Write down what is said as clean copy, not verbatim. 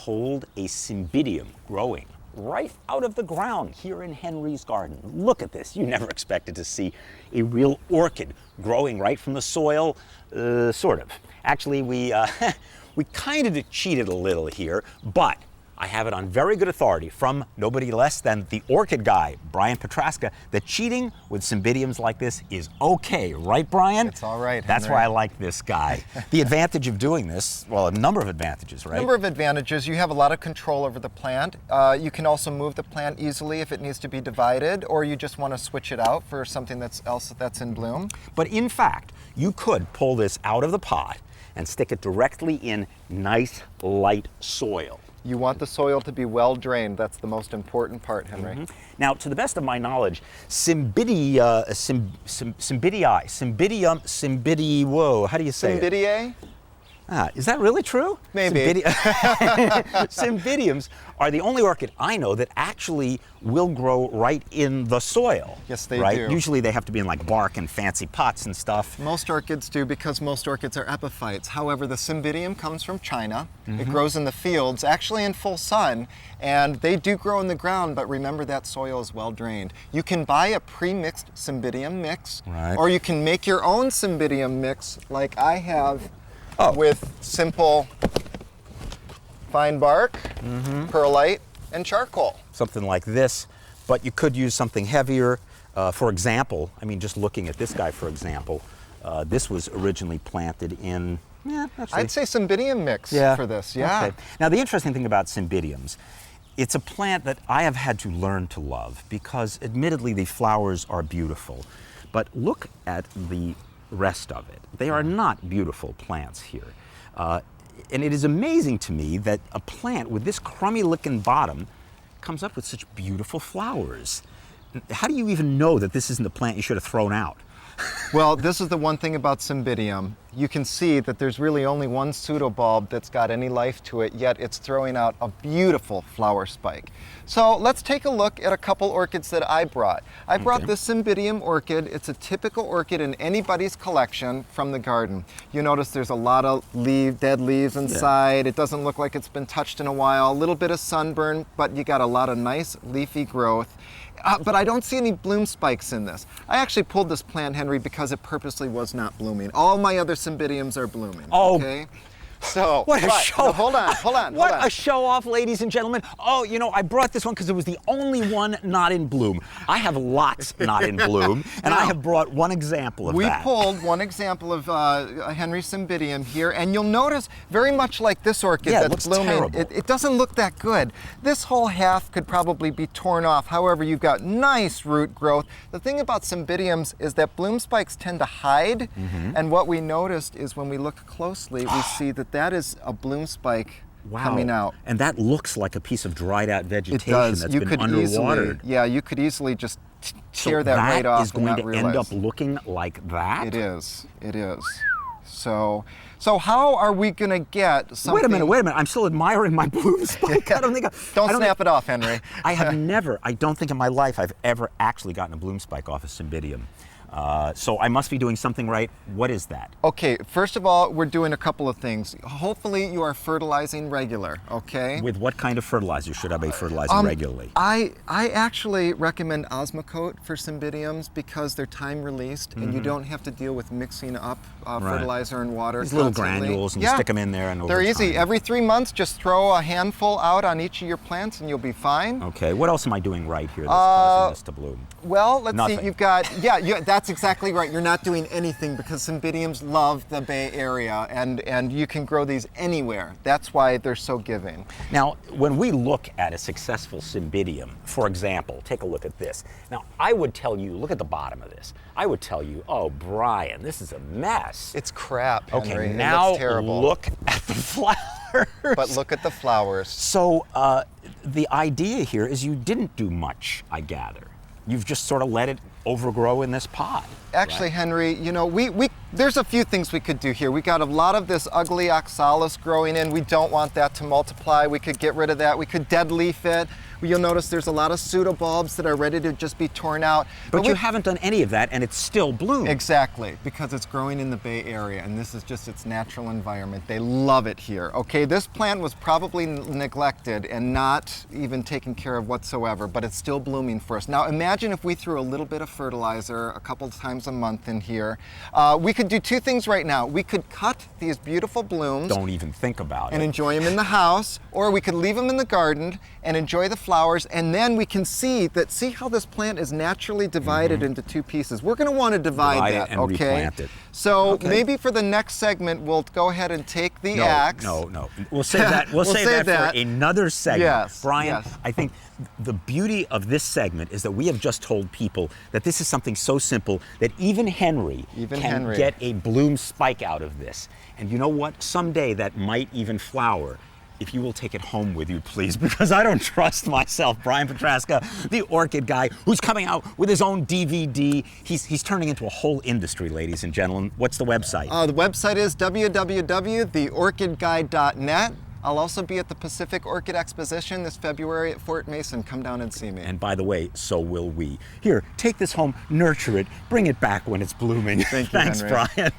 pulled a Cymbidium growing right out of the ground here in Henry's garden. Look at this. You never expected to see a real orchid growing right from the soil, sort of. Actually, we kind of cheated a little here, but I have it on very good authority from nobody less than the orchid guy, Brian Petraska, that cheating with Cymbidiums like this is okay, right, Brian? It's all right, Henry. That's why I like this guy. The advantage of doing this, well, a number of advantages, right? A number of advantages. You have a lot of control over the plant. You can also move the plant easily if it needs to be divided, or you just want to switch it out for something else that's in bloom. But in fact, you could pull this out of the pot and stick it directly in nice, light soil. You want the soil to be well drained. That's the most important part, Henry. Mm-hmm. Now, to the best of my knowledge, Cymbidium, whoa, how do you say it? Cymbidiae? Is that really true? Maybe. Cymbidiums are the only orchid I know that actually will grow right in the soil. Yes, they right? do. Usually they have to be in like bark and fancy pots and stuff. Most orchids do because most orchids are epiphytes. However, the Cymbidium comes from China. Mm-hmm. It grows in the fields, actually in full sun, and they do grow in the ground, but remember that soil is well drained. You can buy a pre-mixed Cymbidium mix, right, or you can make your own Cymbidium mix like I have. Oh. With simple fine bark, mm-hmm, perlite, and charcoal. Something like this, but you could use something heavier. For example, I mean, just looking at this guy, for example, this was originally planted in, actually, I'd say Cymbidium mix for this, Okay. Now, the interesting thing about Cymbidiums, it's a plant that I have had to learn to love because, admittedly, the flowers are beautiful, but look at the rest of it. They are not beautiful plants here. And it is amazing to me that a plant with this crummy-looking bottom comes up with such beautiful flowers. How do you even know that this isn't the plant you should have thrown out? Well, this is the one thing about Cymbidium. You can see that there's really only one pseudobulb that's got any life to it, yet it's throwing out a beautiful flower spike. So let's take a look at a couple orchids that I brought. I brought this Cymbidium orchid. It's a typical orchid in anybody's collection from the garden. You notice there's a lot of dead leaves inside. It doesn't look like it's been touched in a while. A little bit of sunburn, but you got a lot of nice leafy growth. But I don't see any bloom spikes in this. I actually pulled this plant, Henry, because it purposely was not blooming. All my other Cymbidiums are blooming. Oh. Okay? So, what a show! No, hold on. What a show off, ladies and gentlemen. Oh, you know, I brought this one because it was the only one not in bloom. I have lots not in bloom, and I have brought one example of that. We pulled one example of Henry Cymbidium here, and you'll notice, very much like this orchid that's blooming, it doesn't look that good. This whole half could probably be torn off. However, you've got nice root growth. The thing about Cymbidiums is that bloom spikes tend to hide, and what we noticed is when we look closely, we see that that is a bloom spike coming out. And that looks like a piece of dried out vegetation that's you been could underwatered. you could easily just tear that right off and not realize. Is going to end up looking like that? It is. So how are we going to get something? Wait a minute. I'm still admiring my bloom spike. I don't think Don't snap it off, Henry. I don't think in my life I've ever actually gotten a bloom spike off a Cymbidium. So I must be doing something right. What is that? Okay, first of all, we're doing a couple of things. Hopefully you are fertilizing regular, okay? With what kind of fertilizer should I be fertilizing regularly? I actually recommend Osmocote for Cymbidiums because they're time released and you don't have to deal with mixing up fertilizer and water. These little granules, and you stick them in there, and they're easy. Every 3 months, just throw a handful out on each of your plants and you'll be fine. Okay, what else am I doing right here that's causing this to bloom? Well, let's Nothing. see, you've got, that's exactly right. You're not doing anything because Cymbidiums love the Bay Area and you can grow these anywhere. That's why they're so giving. Now, when we look at a successful Cymbidium, for example, take a look at this. Now, I would tell you, look at the bottom of this. I would tell you, oh, Brian, this is a mess. It's crap, Henry. Okay, it now looks terrible. Look at the flowers. But look at the flowers. So the idea here is you didn't do much, I gather. You've just sort of let it overgrow in this pot. Actually, right? Henry, you know, we There's a few things we could do here. We got a lot of this ugly oxalis growing in. We don't want that to multiply. We could get rid of that. We could dead leaf it. You'll notice there's a lot of pseudobulbs that are ready to just be torn out. But you haven't done any of that, and it's still blooming. Exactly, because it's growing in the Bay Area, and this is just its natural environment. They love it here. Okay, this plant was probably neglected and not even taken care of whatsoever, but it's still blooming for us. Now imagine if we threw a little bit of fertilizer a couple times a month in here. We could do two things right now. We could cut these beautiful blooms. Don't even think about it. And enjoy them in the house, or we could leave them in the garden and enjoy the flowers, and then we can see how this plant is naturally divided into two pieces. We're going to want to divide that, it and okay? replant it. So maybe for the next segment, we'll go ahead and take the axe. No. We'll save that. We'll save that for another segment. Yes, Brian, yes. I think the beauty of this segment is that we have just told people that this is something so simple that even Henry can get a bloom spike out of this. And you know what? Someday that might even flower. If you will take it home with you, please, because I don't trust myself. Brian Petraska, the orchid guy, who's coming out with his own DVD. He's turning into a whole industry, ladies and gentlemen. What's the website? The website is www.theorchidguy.net. I'll also be at the Pacific Orchid Exposition this February at Fort Mason. Come down and see me. And by the way, so will we. Here, take this home, nurture it, bring it back when it's blooming. Thank you, Thanks, Henry. Brian.